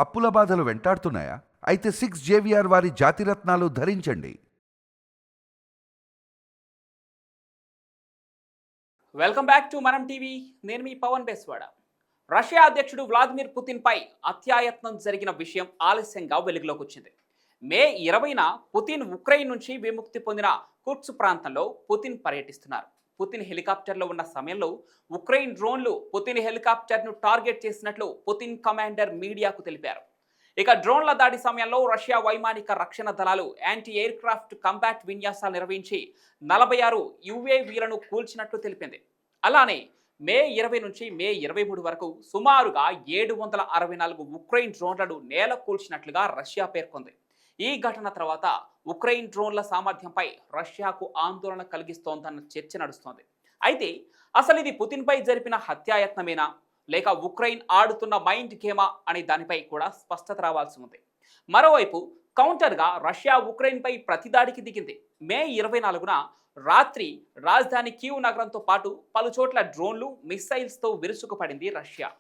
అప్పుల బాధలు వెంటాడుతున్నాయా? అయితే 6 JVR వారి జాతిరత్నాలు ధరించండి. వెల్కమ్ బ్యాక్ టు మనం టీవీ. నేను మీ పవన్ బేస్వాడ. రష్యా అధ్యక్షుడు వ్లాదిమిర్ పుతిన్ పై హత్యాయత్నం జరిగిన విషయం ఆలస్యంగా వెలుగులోకి వచ్చింది. మే 20న పుతిన్ ఉక్రెయిన్ నుంచి విముక్తి పొందిన కుర్చ్ ప్రాంతంలో పుతిన్ పర్యటిస్తున్నారు. పుతిన్ హెలికాప్టర్లో ఉన్న సమయంలో ఉక్రెయిన్ డ్రోన్లు పుతిన్ హెలికాప్టర్ను టార్గెట్ చేసినట్లు పుతిన్ కమాండర్ మీడియాకు తెలిపారు. ఇక డ్రోన్ల దాడి సమయంలో రష్యా వైమానిక రక్షణ దళాలు యాంటీ ఎయిర్ క్రాఫ్ట్ కంబాట్ విన్యాసాలు నిర్వహించి 46 యుఏవీలను కూల్చినట్లు తెలిపింది. అలానే మే 20 నుంచి మే 23 వరకు సుమారుగా 764 ఉక్రెయిన్ డ్రోన్లను నేల కూల్చినట్లుగా రష్యా పేర్కొంది. ఈ ఘటన తర్వాత ఉక్రెయిన్ డ్రోన్ల సామర్థ్యంపై రష్యాకు ఆందోళన కలిగిస్తోందన్న చర్చ నడుస్తోంది. అయితే అసలు ఇది పుతిన్పై జరిపిన హత్యాయత్నమేనా, లేక ఉక్రెయిన్ ఆడుతున్న మైండ్ గేమా అనే దానిపై కూడా స్పష్టత రావాల్సి ఉంది. మరోవైపు కౌంటర్గా రష్యా ఉక్రెయిన్పై ప్రతిదాడికి దిగింది. మే 24న రాత్రి రాజధాని కీవ్ నగరంతో పాటు పలు చోట్ల డ్రోన్లు, మిస్సైల్స్తో విరుచుకుపడింది రష్యా.